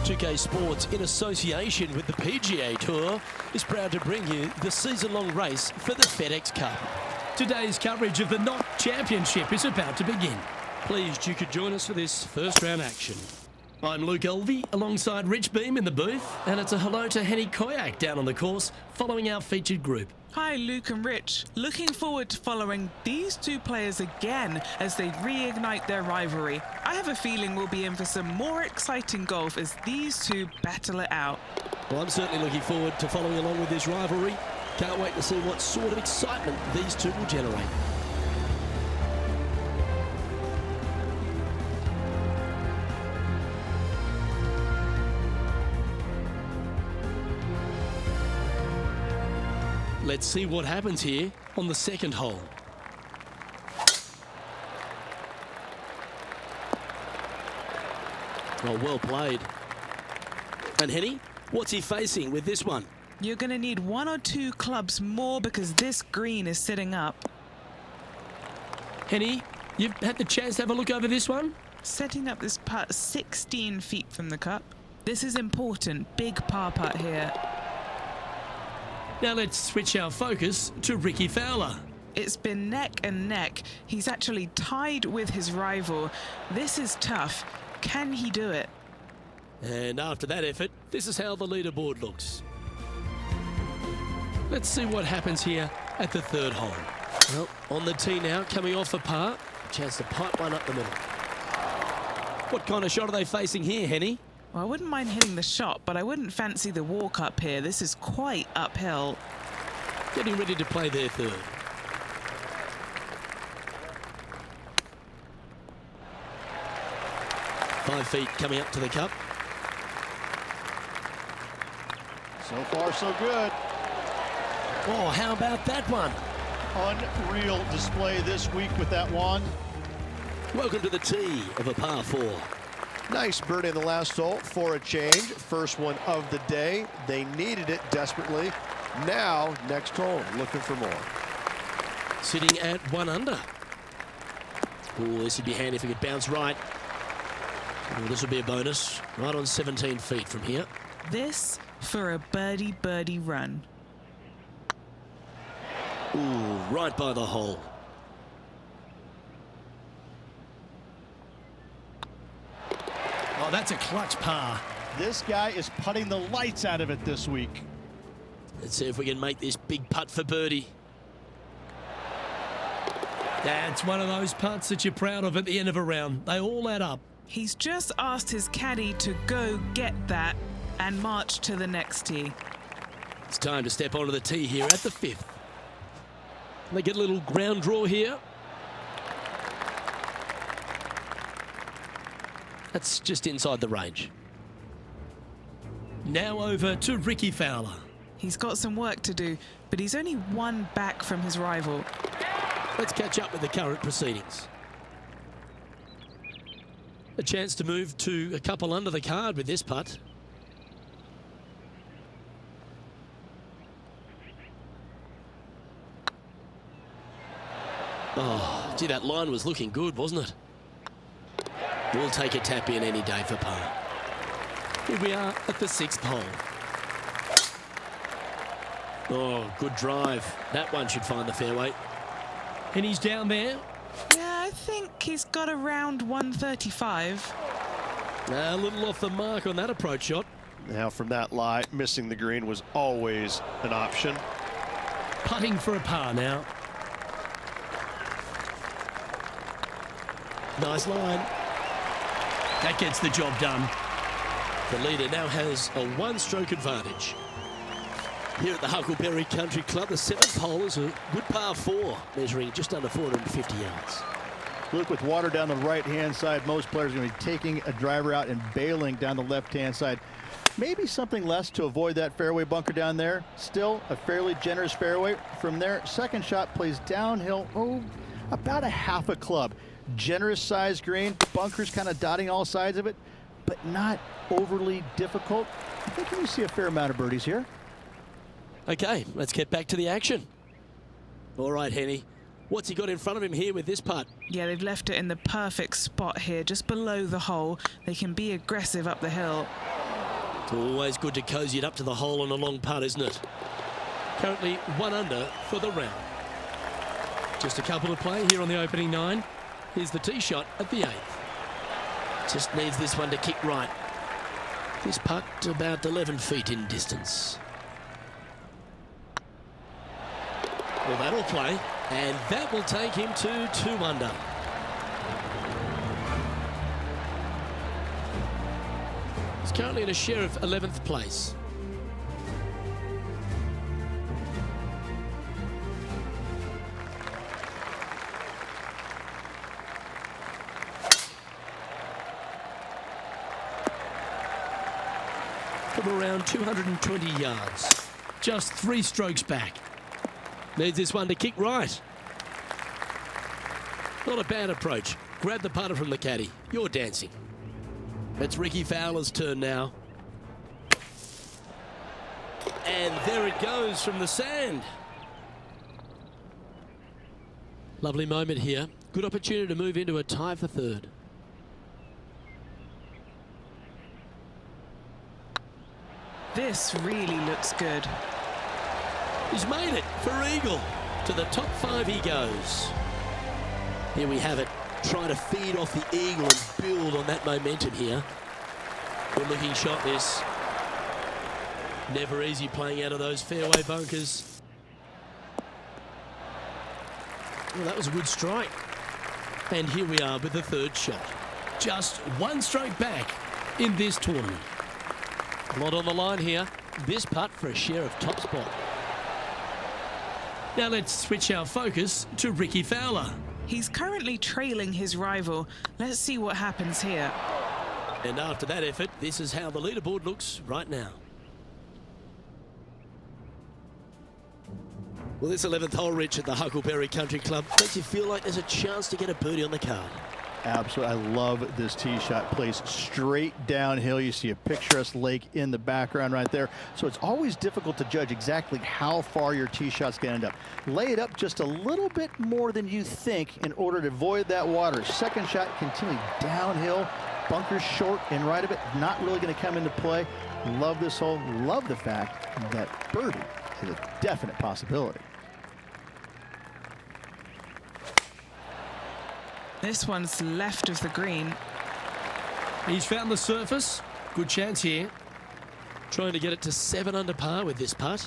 2K Sports, in association with the PGA Tour, is proud to bring you the season-long race for the FedEx Cup. Today's coverage of the Knot Championship is about to begin. Pleased you could join us for this first round action. I'm Luke Elvey, alongside Rich Beam in the booth, and it's a hello to Henny Koyak down on the course, following our featured group. Hi Luke and Rich, looking forward to following these two players again as they reignite their rivalry. I have a feeling we'll be in for some more exciting golf as these two battle it out. Well, I'm certainly looking forward to following along with this rivalry. Can't wait to see what sort of excitement these two will generate. Let's see what happens here on the second hole. Well played. And Henny, what's he facing with this one? You're going to need one or two clubs more because this green is sitting up. Henny, you've had the chance to have a look over this one? Setting up this putt 16 feet from the cup. This is important, big par putt here. Now let's switch our focus to Ricky Fowler. It's been neck and neck. He's actually tied with his rival. This is tough. Can he do it? And after that effort, this is how the leaderboard looks. Let's see what happens here at the third hole. Well, on the tee now, coming off a par. Chance to pipe one up the middle. What kind of shot are they facing here, Henny? Well, I wouldn't mind hitting the shot, but I wouldn't fancy the walk up here. This is quite uphill. Getting ready to play their third. Five feet coming up to the cup. So far, so good. Oh, how about that one? Unreal display this week with that wand. Welcome to the tee of a par 4. Nice birdie in the last hole for a change. First one of the day. They needed it desperately. Now, next hole, looking for more. Sitting at 1 under. Oh, this would be handy if it could bounce right. Oh, this would be a bonus. Right on 17 feet from here. This for a birdie run. Ooh, right by the hole. Oh, that's a clutch par. This guy is putting the lights out of it this week. Let's see if we can make this big putt for birdie. That's one of those putts that you're proud of at the end of a round. They all add up. He's just asked his caddy to go get that and march to the next tee. It's time to step onto the tee here at the 5th. They get a little ground draw here. That's just inside the range. Now over to Ricky Fowler. He's got some work to do, but he's only one back from his rival. Let's catch up with the current proceedings. A chance to move to a couple under the card with this putt. Oh, gee, that line was looking good, wasn't it? We'll take a tap in any day for par. Here we are at the 6th hole. Oh, good drive. That one should find the fairway. And he's down there. Yeah, I think he's got around 135. A little off the mark on that approach shot. Now from that lie, missing the green was always an option. Putting for a par now. Nice line. That gets the job done. The leader now has a 1-stroke advantage. Here at the Huckleberry Country Club, the 7th hole is a good par 4, measuring just under 450 yards. Luke, with water down the right-hand side, most players are going to be taking a driver out and bailing down the left-hand side. Maybe something less to avoid that fairway bunker down there. Still a fairly generous fairway. From there, second shot plays downhill, about a half a club. Generous size green, bunkers kind of dotting all sides of it. but not overly difficult. I think you see a fair amount of birdies here. Okay, let's get back to the action. All right, Henny. What's he got in front of him here with this putt? Yeah, they've left it in the perfect spot here, just below the hole. They can be aggressive up the hill. It's always good to cozy it up to the hole on a long putt, isn't it? Currently 1 under for the round. Just a couple to play here on the opening 9. Here's the tee shot at the 8th. Just needs this one to kick right. This putt about 11 feet in distance. Well, that'll play, and that will take him to 2 under. He's currently in a share of 11th place. From around 220 yards. Just 3 strokes back. Needs this one to kick right. Not a bad approach. Grab the putter from the caddy. You're dancing. It's Ricky Fowler's turn now. And there it goes from the sand. Lovely moment here. Good opportunity to move into a tie for 3rd. This really looks good. He's made it for eagle. To the top 5 he goes. Here we have it. Trying to feed off the eagle and build on that momentum here. Good looking shot this. Never easy playing out of those fairway bunkers. Well, that was a good strike. And here we are with the 3rd shot. Just 1 stroke back in this tournament. A lot on the line here. This putt for a share of top spot. Now let's switch our focus to Ricky Fowler. He's currently trailing his rival. Let's see what happens here. And after that effort, this is how the leaderboard looks right now. Well, this 11th hole, Rich, at the Huckleberry Country Club makes you feel like there's a chance to get a birdie on the card. Absolutely. I love this tee shot. Plays straight downhill. You see a picturesque lake in the background right there. So it's always difficult to judge exactly how far your tee shot's going to end up. Lay it up just a little bit more than you think in order to avoid that water. Second shot continuing downhill. Bunkers short and right of it. Not really going to come into play. Love this hole. Love the fact that birdie is a definite possibility. This one's left of the green. He's found the surface. Good chance here. Trying to get it to 7 under par with this putt.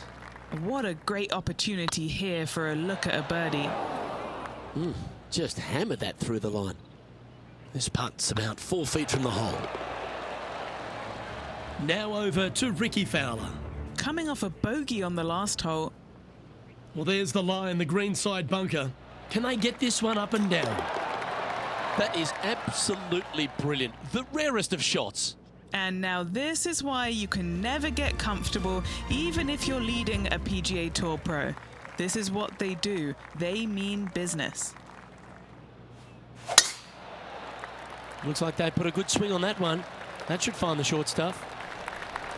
What a great opportunity here for a look at a birdie. Just hammered that through the line. This putt's about 4 feet from the hole. Now over to Ricky Fowler. Coming off a bogey on the last hole. Well, there's the line, the green side bunker. Can they get this one up and down? That is absolutely brilliant. The rarest of shots. And now this is why you can never get comfortable, even if you're leading a PGA Tour pro. This is what they do. They mean business. Looks like they put a good swing on that one. That should find the short stuff.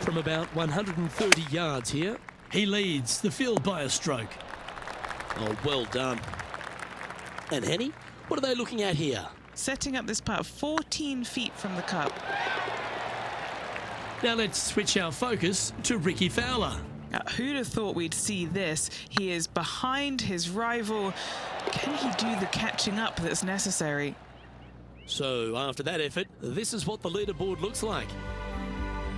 From about 130 yards here. He leads the field by a stroke. Oh, well done. And Henny, what are they looking at here? Setting up this putt 14 feet from the cup. Now let's switch our focus to Ricky Fowler. Who'd have thought we'd see this? He is behind his rival. Can he do the catching up that's necessary? So after that effort, this is what the leaderboard looks like.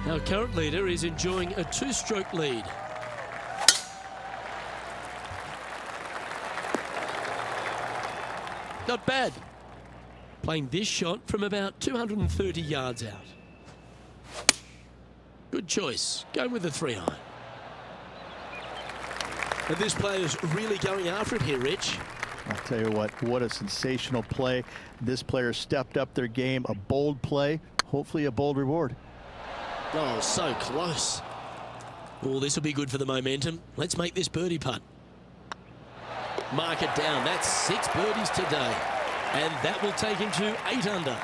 Our current leader is enjoying a 2-stroke lead. Not bad. Playing this shot from about 230 yards out. Good choice. Going with the 3-iron. And this player's really going after it here, Rich. I'll tell you what a sensational play. This player stepped up their game. A bold play, hopefully a bold reward. Oh, so close. Oh, this will be good for the momentum. Let's make this birdie putt. Mark it down. That's 6 birdies today. And that will take him to 8 under.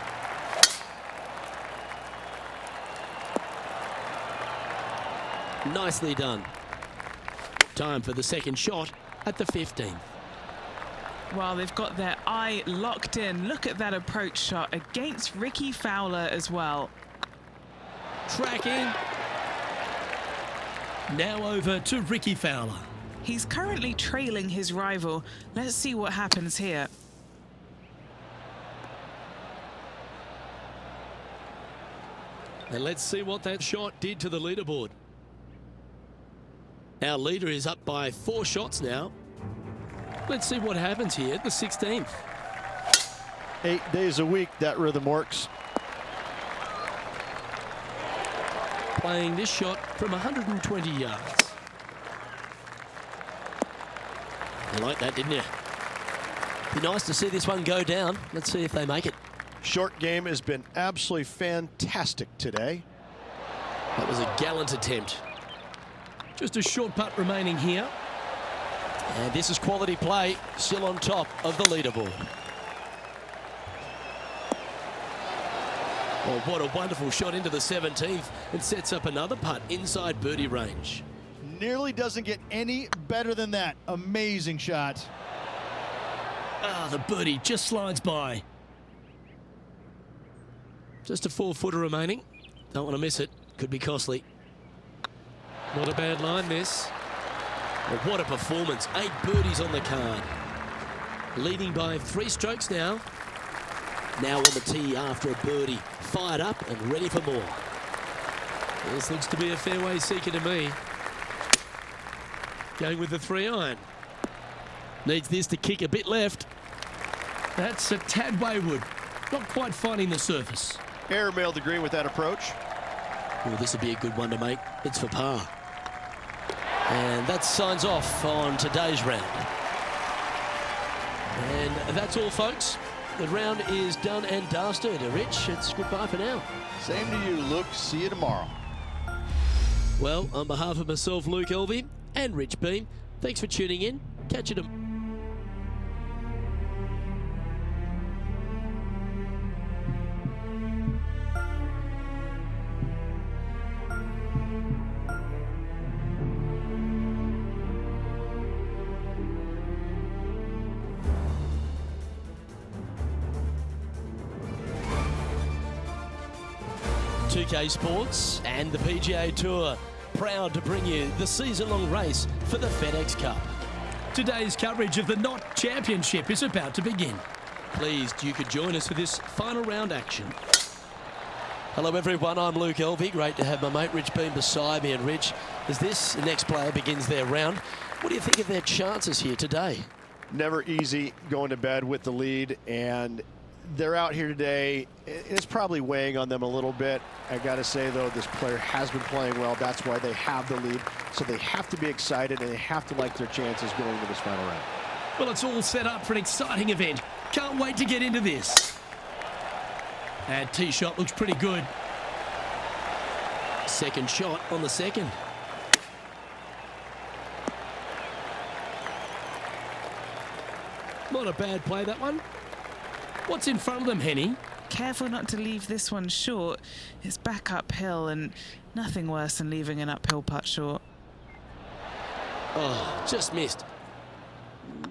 Nicely done. Time for the second shot at the 15th. Well, they've got their eye locked in. Look at that approach shot against Ricky Fowler as well. Tracking. Now over to Ricky Fowler. He's currently trailing his rival. Let's see what happens here. And let's see what that shot did to the leaderboard. Our leader is up by 4 shots now. Let's see what happens here at the 16th. 8 days a week, that rhythm works. Playing this shot from 120 yards. You like that, didn't you? Be nice to see this one go down. Let's see if they make it. Short game has been absolutely fantastic today. That was a gallant attempt. Just a short putt remaining here. And this is quality play, still on top of the leaderboard. Oh, what a wonderful shot into the 17th. It sets up another putt inside birdie range. Nearly doesn't get any better than that. Amazing shot. Ah, the birdie just slides by. Just a 4-footer remaining. Don't want to miss it. Could be costly. Not a bad line, this. Well, what a performance. 8 birdies on the card. Leading by 3 strokes now. Now on the tee after a birdie. Fired up and ready for more. This looks to be a fairway seeker to me. Going with the 3-iron. Needs this to kick a bit left. That's a tad wayward. Not quite finding the surface. Airmailed the green with that approach. Well, this would be a good one to make. It's for par. And that signs off on today's round. And that's all, folks. The round is done and dusted. Rich, it's goodbye for now. Same to you, Luke. See you tomorrow. Well, on behalf of myself, Luke Elvey, and Rich Beam, thanks for tuning in. Catch you tomorrow. UK Sports and the PGA Tour proud to bring you the season-long race for the FedEx Cup. Today's coverage of the Knot Championship is about to begin. Pleased you could join us for this final round action. Hello everyone, I'm Luke Elvey. Great to have my mate Rich Beam beside me. And Rich, as this next player begins their round, what do you think of their chances here today? Never easy going to bed with the lead, and they're out here today. It's probably weighing on them a little bit. I got to say, though, this player has been playing well. That's why they have the lead. So they have to be excited, and they have to like their chances going into this final round. Well, it's all set up for an exciting event. Can't wait to get into this. That tee shot looks pretty good. Second shot on the second. Not a bad play, that one. What's in front of them, Henny? Careful not to leave this one short. It's back uphill, and nothing worse than leaving an uphill putt short. Oh, just missed.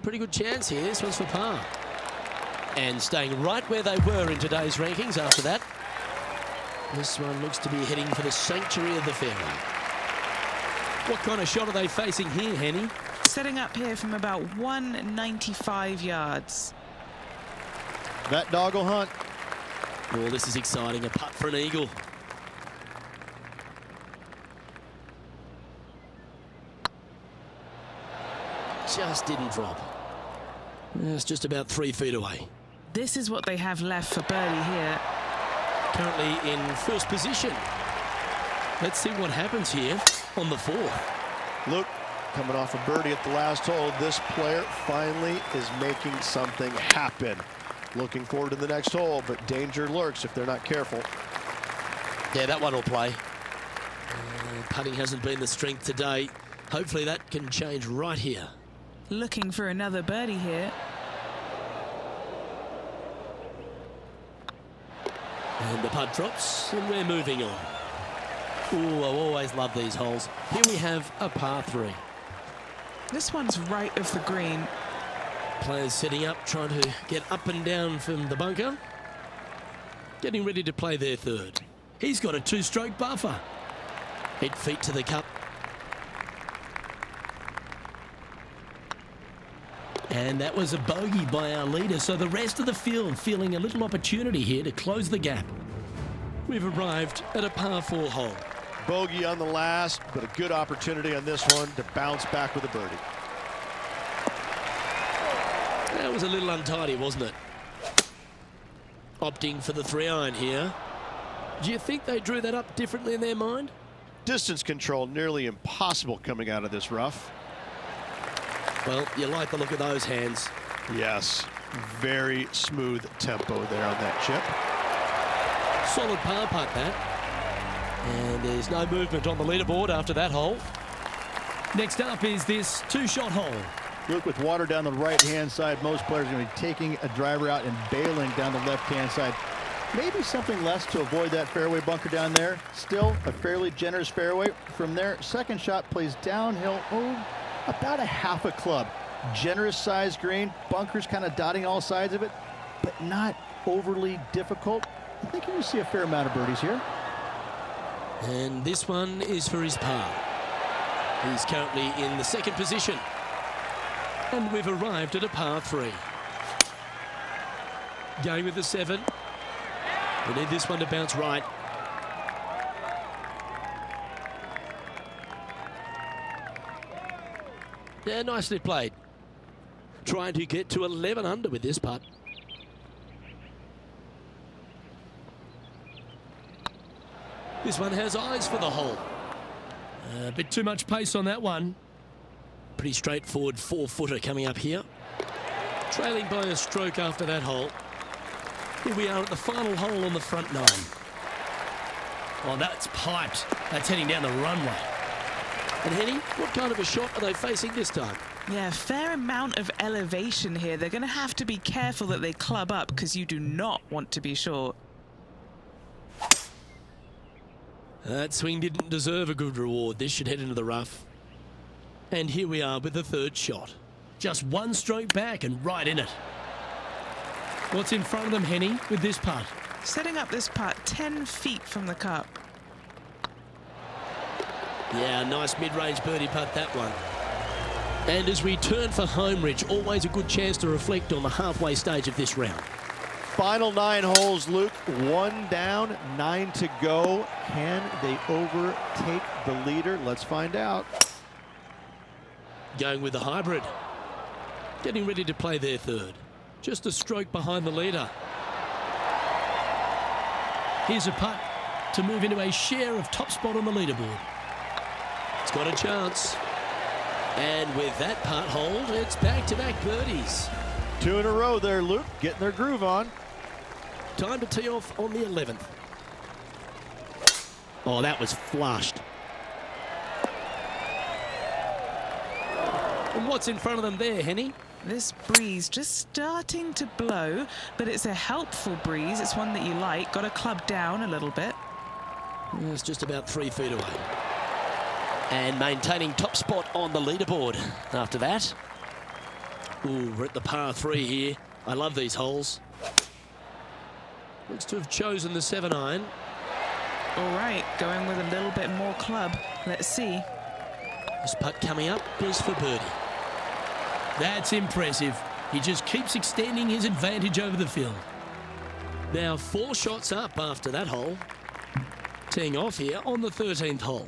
Pretty good chance here. This one's for par. And staying right where they were in today's rankings after that. This one looks to be heading for the sanctuary of the fairway. What kind of shot are they facing here, Henny? Setting up here from about 195 yards. That dog will hunt. Oh, this is exciting. A putt for an eagle. Just didn't drop. It's just about 3 feet away. This is what they have left for birdie here. Currently in first position. Let's see what happens here on the 4th. Luke, coming off a birdie at the last hole, this player finally is making something happen. Looking forward to the next hole, but danger lurks if they're not careful. Yeah, that one will play. Putting hasn't been the strength today. Hopefully that can change right here. Looking for another birdie here. And the putt drops, and we're moving on. Ooh, I always love these holes. Here we have a par 3. This one's right of the green. Players setting up, trying to get up and down from the bunker. Getting ready to play their third. He's got a 2-stroke buffer. 8 feet to the cup. And that was a bogey by our leader, so the rest of the field feeling a little opportunity here to close the gap. We've arrived at a par 4 hole. Bogey on the last, but a good opportunity on this one to bounce back with a birdie. That was a little untidy, wasn't it? Opting for the 3-iron here. Do you think they drew that up differently in their mind? Distance control nearly impossible coming out of this rough. Well, you like the look of those hands. Yes, very smooth tempo there on that chip. Solid par putt, that. And there's no movement on the leaderboard after that hole. Next up is this 2-shot hole. Look, with water down the right-hand side, most players are going to be taking a driver out and bailing down the left-hand side. Maybe something less to avoid that fairway bunker down there. Still a fairly generous fairway. From there, second shot plays downhill, about a half a club. Generous size green, bunkers kind of dotting all sides of it, but not overly difficult. I think you're going to see a fair amount of birdies here. And this one is for his par. He's currently in the second position. And we've arrived at a par 3. Going with the 7. We need this one to bounce right. Yeah, nicely played. Trying to get to 11 under with this putt. This one has eyes for the hole. A bit too much pace on that one. Pretty straightforward 4-footer coming up here. Trailing by a stroke after that hole. Here we are at the final hole on the front 9. Oh, that's piped. That's heading down the runway. And Henny, what kind of a shot are they facing this time? Yeah, fair amount of elevation here. They're going to have to be careful that they club up because you do not want to be short. That swing didn't deserve a good reward. This should head into the rough. And here we are with the third shot. Just 1 stroke back and right in it. What's in front of them, Henny, with this putt? Setting up this putt 10 feet from the cup. Yeah, nice mid-range birdie putt, that one. And as we turn for home, Rich, always a good chance to reflect on the halfway stage of this round. Final 9 holes, Luke. 1 down, 9 to go. Can they overtake the leader? Let's find out. Going with the hybrid. Getting ready to play their third. Just a stroke behind the leader. Here's a putt to move into a share of top spot on the leaderboard. It's got a chance. And with that putt hold, it's back-to-back birdies. 2 in a row there, Luke. Getting their groove on. Time to tee off on the 11th. Oh, that was flushed. And what's in front of them there, Henny? This breeze just starting to blow, but it's a helpful breeze. It's one that you like. Got to club down a little bit. It's just about 3 feet away. And maintaining top spot on the leaderboard after that. Ooh, we're at the par 3 here. I love these holes. Looks to have chosen the 7-iron. All right, going with a little bit more club. Let's see. This putt coming up is for birdie. That's impressive. He just keeps extending his advantage over the field. Now 4 shots up after that hole. Teeing off here on the 13th hole.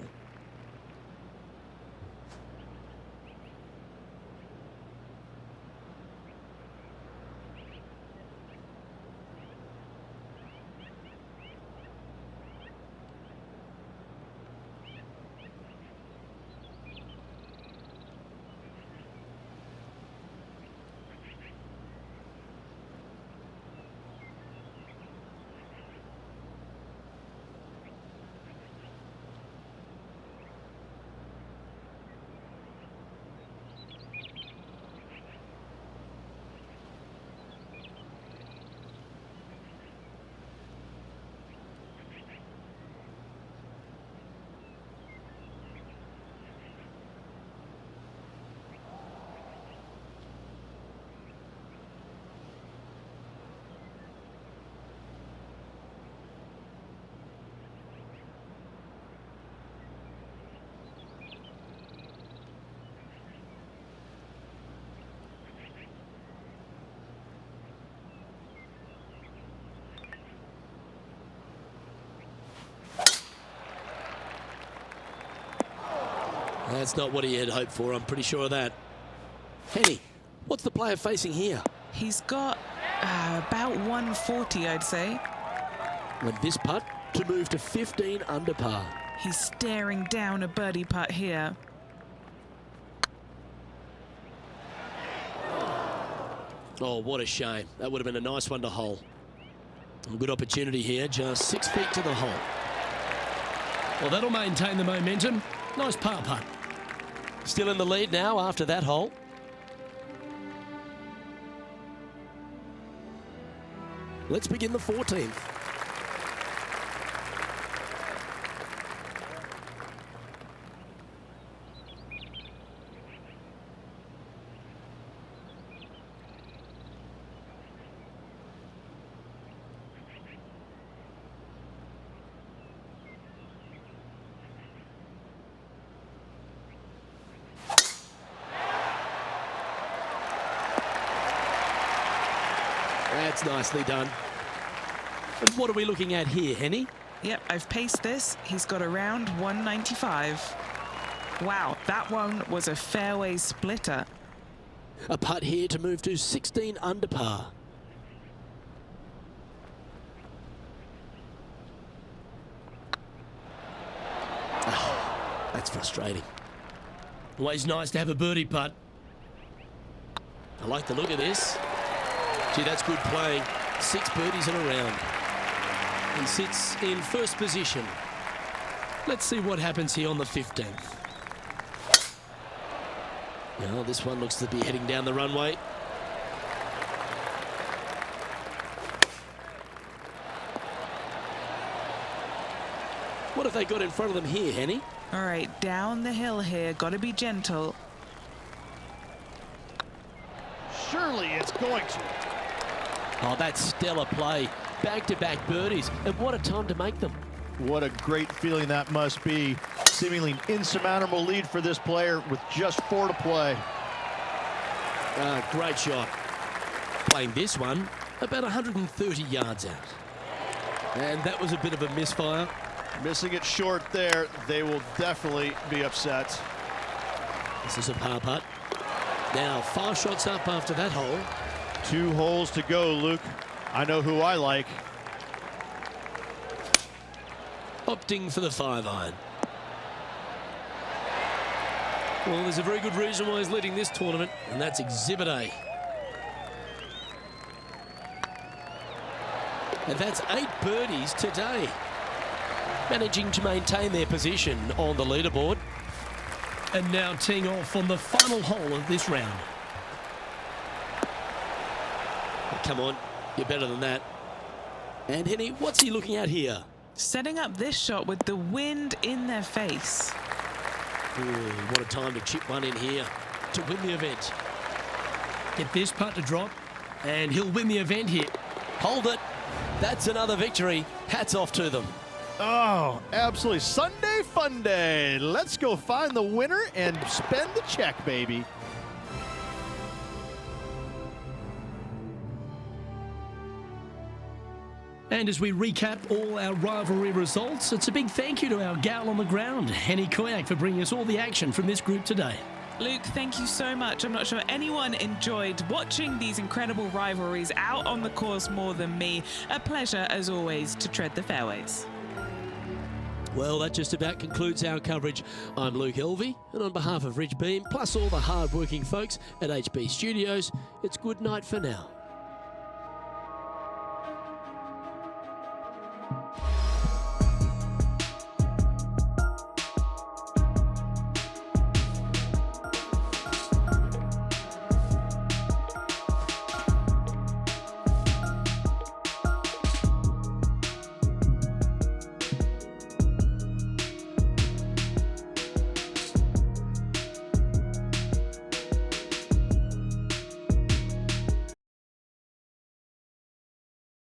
That's not what he had hoped for, I'm pretty sure of that. Henny, what's the player facing here? He's got about 140, I'd say. With this putt to move to 15 under par. He's staring down a birdie putt here. Oh, what a shame. That would have been a nice one to hole. A good opportunity here, just 6 feet to the hole. Well, that'll maintain the momentum. Nice par putt. Still in the lead now after that hole. Let's begin the 14th. That's nicely done. And what are we looking at here, Henny? Yep, I've paced this. He's got around 195. Wow, that one was a fairway splitter. A putt here to move to 16 under par. Oh, that's frustrating. Always nice to have a birdie putt. I like the look of this. Gee, that's good playing. 6 birdies in a round. He sits in first position. Let's see what happens here on the 15th. Now, this one looks to be heading down the runway. What have they got in front of them here, Henny? All right, down the hill here. Got to be gentle. Surely it's going to. Oh, that's stellar play. Back-to-back birdies, and what a time to make them. What a great feeling that must be. Seemingly insurmountable lead for this player with just 4 to play. Great shot. Playing this one about 130 yards out. And that was a bit of a misfire. Missing it short there. They will definitely be upset. This is a par putt. Now 5 shots up after that hole. 2 holes to go, Luke. I know who I like. Opting for the 5-iron. Well, there's a very good reason why he's leading this tournament, and that's Exhibit A. And that's 8 birdies today. Managing to maintain their position on the leaderboard. And now teeing off on the final hole of this round. Oh, come on, you're better than that. And Henny, what's he looking at here? Setting up this shot with the wind in their face. Ooh, what a time to chip one in here to win the event. Get this putt to drop, and he'll win the event here. Hold it. That's another victory. Hats off to them. Oh, absolutely. Sunday fun day. Let's go find the winner and spend the check, baby. And as we recap all our rivalry results, it's a big thank you to our gal on the ground, Henny Koyak, for bringing us all the action from this group today. Luke, thank you so much. I'm not sure anyone enjoyed watching these incredible rivalries out on the course more than me. A pleasure, as always, to tread the fairways. Well, that just about concludes our coverage. I'm Luke Elvey, and on behalf of Rich Beam, plus all the hard-working folks at HB Studios, it's good night for now.